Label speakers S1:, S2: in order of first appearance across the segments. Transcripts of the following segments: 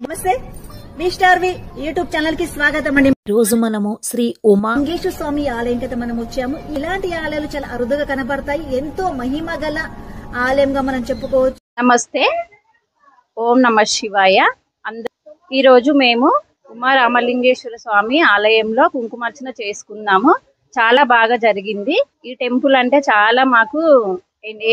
S1: నమస్తే వి YouTube channel కి స్వాగతం అండి.
S2: రోజు మనము శ్రీ
S1: ఉమాలింగేశ్వర స్వామి ఆలయం కింద మనం వచ్చాము. ఇలాంటి ఆలయాలు చాలా అరుదుగా కనబడతాయి. ఎంతో మహిమ గల ఆలయంగా మనం చెప్పుకోవచ్చు.
S3: నమస్తే, ఓం నమ శివాయ. ఈ రోజు మేము ఉమారామలింగేశ్వర స్వామి ఆలయంలో కుంకుమార్చన చేసుకున్నాము. చాలా బాగా జరిగింది. ఈ టెంపుల్ అంటే చాలా మాకు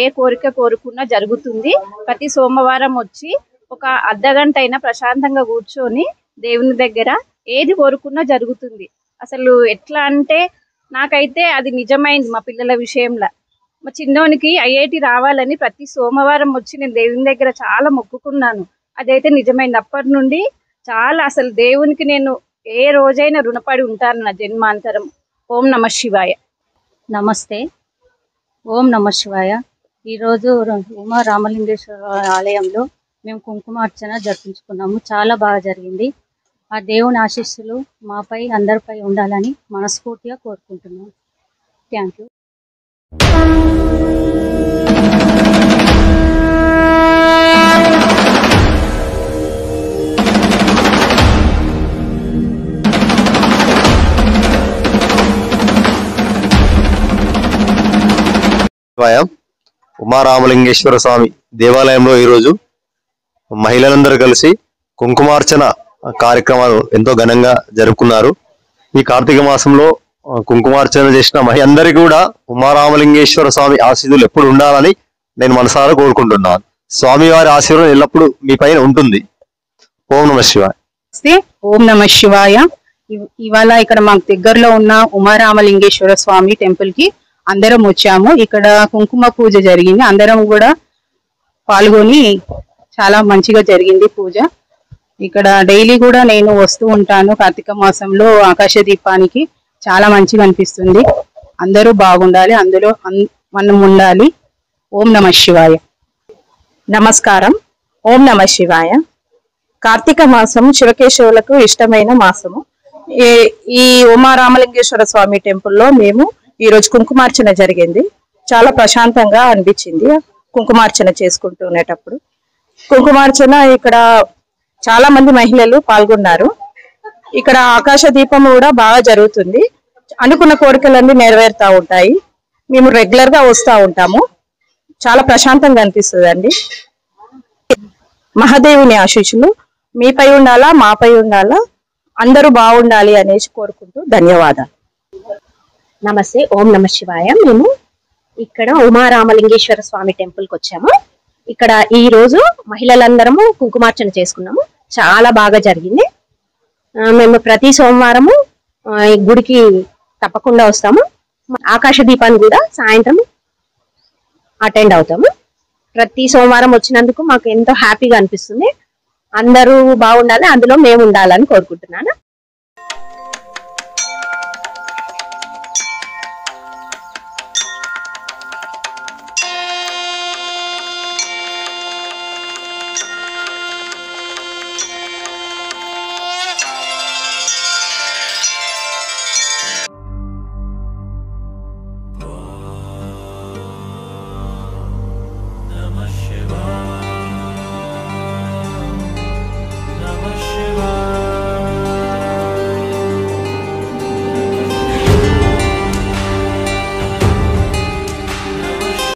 S3: ఏ కోరిక కోరుకున్నా జరుగుతుంది. ప్రతి సోమవారం వచ్చి ఒక అర్ధగంట అయినా ప్రశాంతంగా కూర్చొని దేవుని దగ్గర ఏది కోరుకున్నా జరుగుతుంది. అసలు ఎట్లా అంటే నాకైతే అది నిజమైంది. మా పిల్లల విషయంలో మా చిన్నోనికి ఐఐటి రావాలని ప్రతి సోమవారం వచ్చి నేను దేవుని దగ్గర చాలా మొక్కుకున్నాను. అదైతే నిజమైంది. అప్పటి నుండి చాలా అసలు దేవునికి నేను ఏ రోజైనా రుణపడి ఉంటాను నా జన్మాంతరం. ఓం నమ శివాయ.
S4: నమస్తే, ఓం నమ శివాయ. ఈరోజు ఉమా రామలింగేశ్వర ఆలయంలో మేము కుంకుమార్చన జరిపించుకున్నాము. చాలా బాగా జరిగింది. ఆ దేవుని ఆశీస్సులు మాపై అందరిపై ఉండాలని మనస్ఫూర్తిగా కోరుకుంటున్నాము. Thank you.
S5: ఉమారామలింగేశ్వర స్వామి దేవాలయంలో ఈరోజు మహిళలందరూ కలిసి కుంకుమార్చన కార్యక్రమాలు ఎంతో ఘనంగా జరుపుకున్నారు. ఈ కార్తీక మాసంలో కుంకుమార్చన చేసిన మహిళందరికీ కూడా ఉమారామలింగేశ్వర స్వామి ఆశీస్సులు ఎప్పుడు ఉండాలని నేను మనసారా కోరుకుంటున్నాను. స్వామివారి ఆశీర్వాదం ఎల్లప్పుడూ మీ పైన ఉంటుంది. ఓం నమ శివాయ.
S4: ఓం నమ శివాయ. ఇవాళ ఇక్కడ మాకు దగ్గరలో ఉన్న ఉమారామలింగేశ్వర స్వామి టెంపుల్ కి అందరం వచ్చాము. ఇక్కడ కుంకుమ పూజ జరిగింది. అందరం కూడా పాల్గొని చాలా మంచిగా జరిగింది పూజ. ఇక్కడ డైలీ కూడా నేను వస్తూ ఉంటాను. కార్తీక మాసంలో ఆకాశ దీపానికి చాలా మంచిగా అనిపిస్తుంది. అందరూ బాగుండాలి, అందులో మనం ఉండాలి. ఓం నమ శివాయ.
S6: నమస్కారం. ఓం నమ శివాయ. కార్తీక మాసం శివకేశవులకు ఇష్టమైన మాసము. ఈ ఉమారామలింగేశ్వర స్వామి టెంపుల్లో మేము ఈ రోజు కుంకుమార్చన జరిగింది. చాలా ప్రశాంతంగా అనిపించింది కుంకుమార్చన చేసుకుంటునేటప్పుడు. కుంకుమార్చన ఇక్కడ చాలా మంది మహిళలు పాల్గొన్నారు. ఇక్కడ ఆకాశ దీపం కూడా బాగా జరుగుతుంది. అనుకున్న కోరికలన్నీ నెరవేరుతూ ఉంటాయి. మేము రెగ్యులర్ గా వస్తూ ఉంటాము. చాలా ప్రశాంతంగా అనిపిస్తుందండి. మహాదేవుని ఆశీస్సులు మీపై ఉండాలా, మాపై ఉండాలా, అందరూ బాగుండాలి అనేసి కోరుకుంటూ ధన్యవాదాలు.
S7: నమస్తే, ఓం నమ శివాయ. మేము ఇక్కడ ఉమారామలింగేశ్వర స్వామి టెంపుల్ కి వచ్చాము. ఇక్కడ ఈ రోజు మహిళలందరము కుంకుమార్చన చేసుకున్నాము. చాలా బాగా జరిగింది. మేము ప్రతి సోమవారము ఈ గుడికి తప్పకుండా వస్తాము. ఆకాశ దీపాన్ని కూడా సాయంత్రం అటెండ్ అవుతాము. ప్రతి సోమవారం వచ్చినందుకు మాకు ఎంతో హ్యాపీగా అనిపిస్తుంది. అందరూ బాగుండాలి, అందులో మేము ఉండాలని కోరుకుంటున్నాను.